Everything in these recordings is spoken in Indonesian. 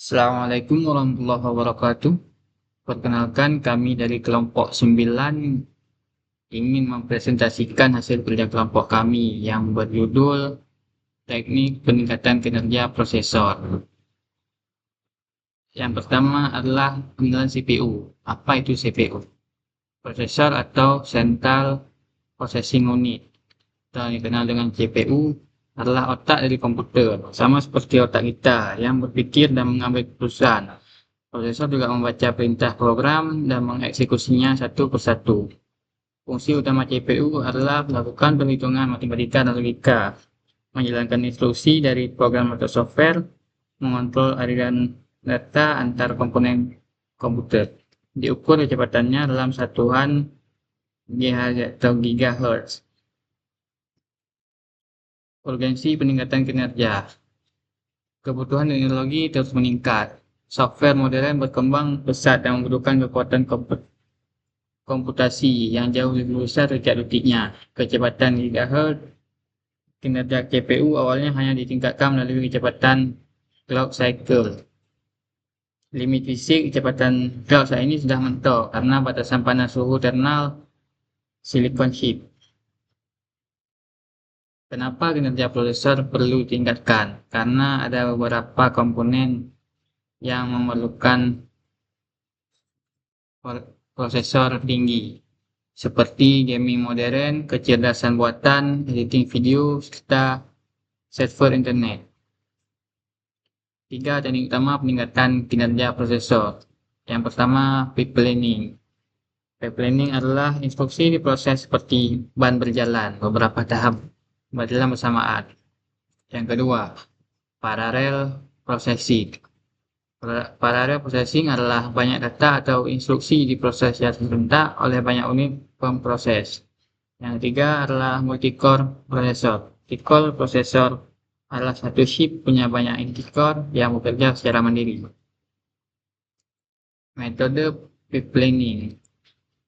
Assalamualaikum warahmatullahi wabarakatuh. Perkenalkan, kami dari kelompok 9 ingin mempresentasikan hasil kerja kelompok kami yang berjudul Teknik Peningkatan Kinerja Prosesor. Yang pertama adalah pengenalan CPU. Apa itu CPU? Prosesor atau Central Processing Unit, atau dikenal dengan CPU, adalah otak dari komputer, sama seperti otak kita yang berpikir dan mengambil keputusan. Prosesor juga membaca perintah program dan mengeksekusinya satu persatu. Fungsi utama CPU adalah melakukan perhitungan matematika dan logika, menjalankan instruksi dari program atau software, mengontrol aliran data antar komponen komputer. Diukur kecepatannya dalam satuan GHz atau GHz. Urgensi peningkatan kinerja. Kebutuhan teknologi terus meningkat. Software modern berkembang pesat dan membutuhkan kekuatan komputasi yang jauh lebih besar setiap detiknya. Kecepatan GHz. Kinerja CPU awalnya hanya ditingkatkan melalui kecepatan clock cycle. Limit fisik kecepatan clock saat ini sudah mentok karena batasan panas suhu thermal silicon chip. Kenapa kinerja prosesor perlu ditingkatkan? Karena ada beberapa komponen yang memerlukan prosesor tinggi, seperti gaming modern, kecerdasan buatan, editing video, serta server internet. 3 teknik utama peningkatan kinerja prosesor. Yang pertama, pipelining. Pipelining adalah instruksi diproses seperti ban berjalan, beberapa tahap berjalan bersamaan. Yang kedua, parallel processing. Parallel processing adalah banyak data atau instruksi diproses secara serentak oleh banyak unit pemproses. Yang ketiga adalah multi-core processor. Multi-core processor adalah satu chip punya banyak inti core yang bekerja secara mandiri. Metode pipelining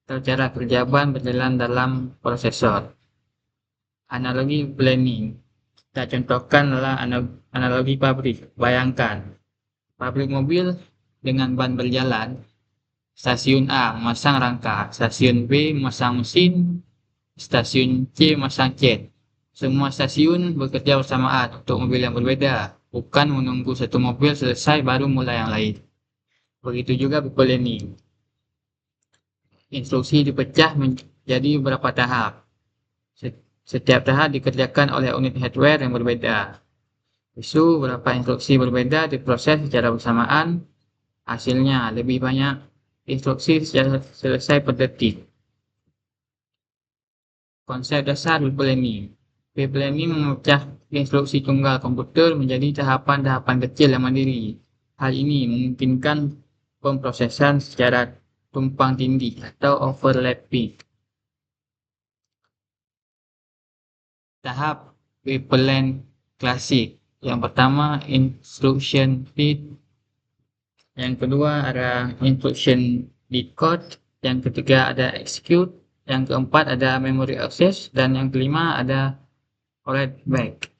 atau cara kerja ban berjalan dalam prosesor. Analogi pipelining. Kita contohkan adalah analogi pabrik. Bayangkan, pabrik mobil dengan ban berjalan. Stasiun A memasang rangka, stasiun B memasang mesin, stasiun C memasang cat. Semua stasiun bekerja bersamaan untuk mobil yang berbeda, bukan menunggu satu mobil selesai baru mulai yang lain. Begitu juga pipelining. Instruksi dipecah menjadi beberapa tahap. Setiap tahap dikerjakan oleh unit hardware yang berbeda. Beberapa instruksi berbeda diproses secara bersamaan. Hasilnya lebih banyak instruksi selesai per detik. Konsep dasar pipelining. Pipelining memecah instruksi tunggal komputer menjadi tahapan-tahapan kecil yang mandiri. Hal ini memungkinkan pemrosesan secara tumpang tindih atau overlapping. Tahap pipeline klasik. Yang pertama, instruction feed. Yang kedua ada instruction decode. Yang ketiga ada execute. Yang keempat ada memory access. Dan yang kelima ada read back.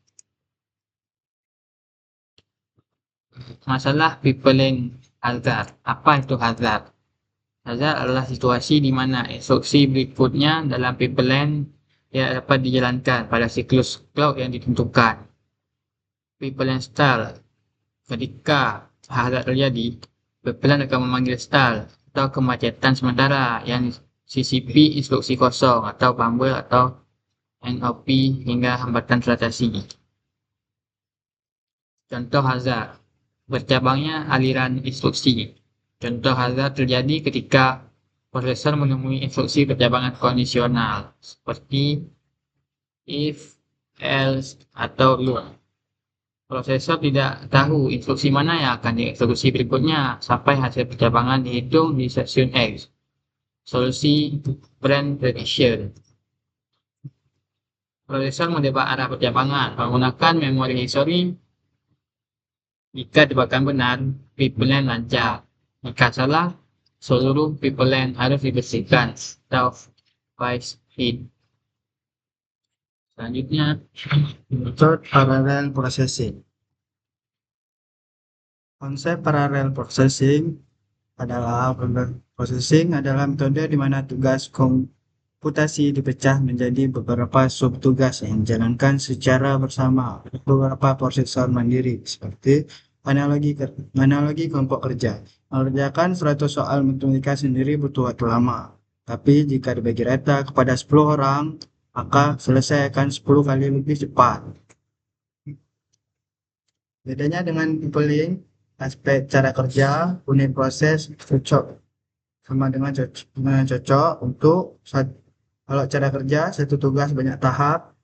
Masalah pipeline hazard. Apa itu hazard? Hazard adalah situasi di mana instruksi berikutnya dalam pipeline tidak dapat dijalankan pada siklus clock yang ditentukan. Pipeline stall. Ketika hazard terjadi, pipeline akan memanggil stall atau kemacetan sementara yang CCP instruksi kosong atau fumble atau NOP hingga hambatan transaksi. Contoh hazard. Bercabangnya aliran instruksi. Contoh hazard terjadi ketika prosesor menemui instruksi percabangan kondisional seperti if, else, atau loop. Prosesor tidak tahu instruksi mana yang akan dieksekusi berikutnya sampai hasil percabangan dihitung di stasiun X. Solusi brand prediction. Prosesor menebak arah percabangan menggunakan memori history. Jika tebakan benar, pipeline lancar. Jika salah, seluruh pipeline harus dibersihkan atau vice feed. Selanjutnya, Method parallel processing. Konsep parallel processing adalah metode di mana tugas komputasi dipecah menjadi beberapa subtugas yang dijalankan secara bersama oleh beberapa prosesor mandiri seperti analogi kelompok kerja. Mengerjakan suatu soal matematika sendiri butuh waktu lama, tapi jika dibagi rata kepada 10 orang, maka selesai akan 10 kali lebih cepat. Bedanya dengan tipeling, aspek cara kerja, unit proses cocok sama dengan cocok untuk kalau cara kerja satu tugas banyak tahap,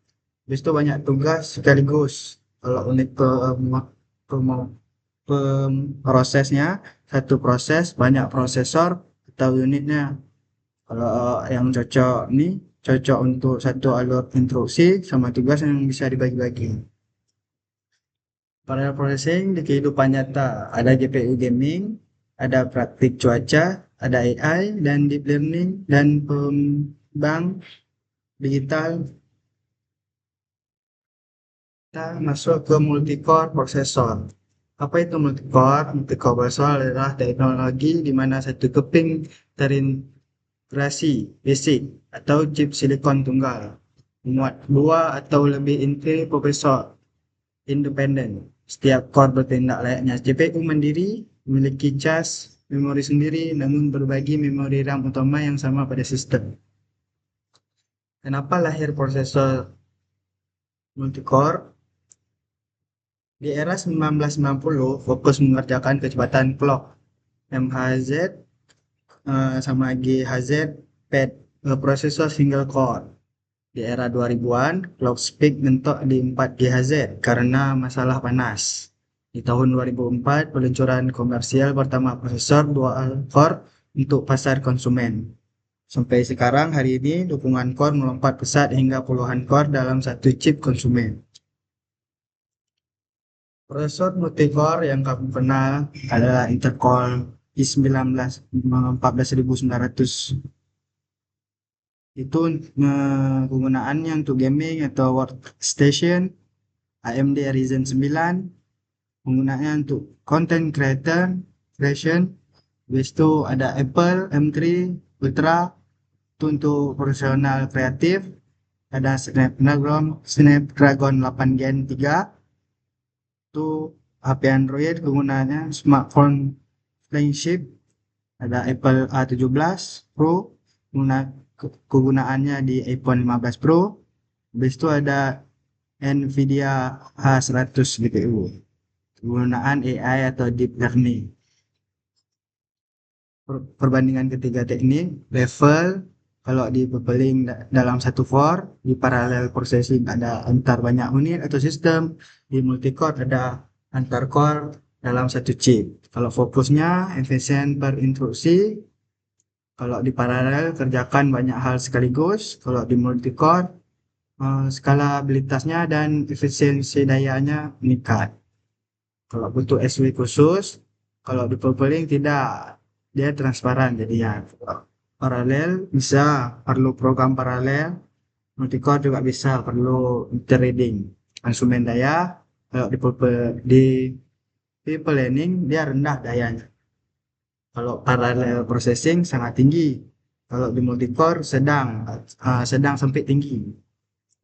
habis itu banyak tugas sekaligus. Kalau unit prosesnya satu proses banyak prosesor atau unitnya. Kalau yang cocok ini cocok untuk satu alur instruksi sama tugas yang bisa dibagi-bagi. Parallel processing di kehidupan nyata ada GPU gaming, ada praktik cuaca, ada AI dan deep learning dan pengembang digital. Kita masuk ke multi-core processor. Apa itu multi-core? Multi-core processor adalah teknologi di mana satu keping terintegrasi basic atau chip silikon tunggal memuat dua atau lebih inti prosesor independen. Setiap core bertindak layaknya CPU mandiri, memiliki cas memori sendiri, namun berbagi memori RAM utama yang sama pada sistem. Kenapa lahir prosesor multicore? Di era 1990, fokus mengerjakan kecepatan clock MHz sama GHz pad prosesor single core. Di era 2000-an, clock speed mentok di 4 GHz karena masalah panas. Di tahun 2004, peluncuran komersial pertama prosesor dual core untuk pasar konsumen. Sampai sekarang hari ini, dukungan core melompat pesat hingga puluhan core dalam satu chip konsumen. Prosesor multi-core yang kamu kenal adalah Intel i9 14900. Itu penggunaannya untuk gaming atau workstation. AMD Ryzen 9 penggunaannya untuk content creation. Habis itu ada Apple M3 Ultra itu untuk profesional kreatif. Ada Snapdragon 8 Gen 3 itu HP Android penggunaannya smartphone flagship. Ada Apple A17 Pro kegunaannya di iPhone 15 Pro. Habis itu ada Nvidia H100 GPU penggunaan AI atau deep learning. Perbandingan ketiga teknik level kalau di pepeling dalam satu core, di parallel processing ada antar banyak unit atau sistem, di multi-core ada antar core dalam satu chip. Kalau fokusnya efisien per instruksi, kalau di paralel kerjakan banyak hal sekaligus, kalau di multi-core skalabilitasnya dan efisiensi dayanya meningkat. Kalau butuh SW khusus, kalau di profiling tidak, dia transparan jadinya. Paralel bisa perlu program paralel, multicore juga bisa perlu threading. Konsumen daya kalau di people learning dia rendah dayanya. Kalau parallel processing sangat tinggi. Kalau di multicore sedang sampai tinggi.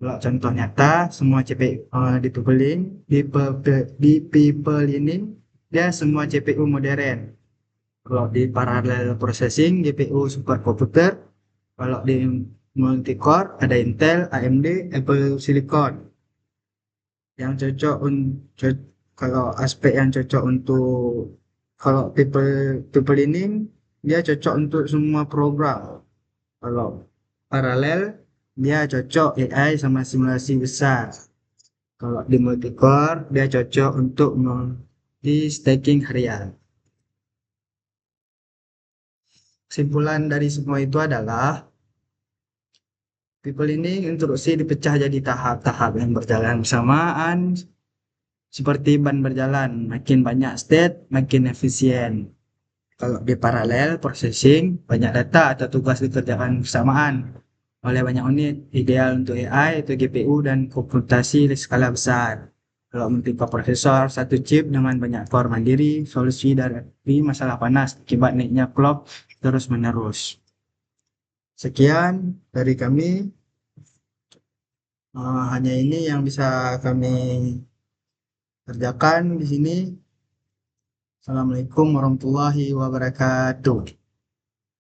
Kalau contoh nyata, semua CPU di Tupeling, di People ini, dia semua CPU modern. Kalau di parallel processing, GPU supercomputer. Kalau di multicore, ada Intel, AMD, Apple Silicon. Yang cocok untuk, kalau aspek yang cocok untuk, kalau People ini, dia cocok untuk semua program. Kalau paralel, dia cocok AI sama simulasi besar. Kalau di multicore, dia cocok untuk di stacking harian. Kesimpulan dari semua itu adalah people ini instruksi dipecah jadi tahap-tahap yang berjalan bersamaan seperti ban berjalan. Makin banyak state, makin efisien. Kalau di paralel processing, banyak data atau tugas dikerjakan bersamaan oleh banyak unit, ideal untuk AI atau GPU dan komputasi di skala besar. Kalau tipe prosesor, satu chip dengan banyak core mandiri, solusi dari masalah panas akibat naiknya clock terus-menerus. Sekian dari kami. Hanya ini yang bisa kami kerjakan di sini. Assalamualaikum warahmatullahi wabarakatuh.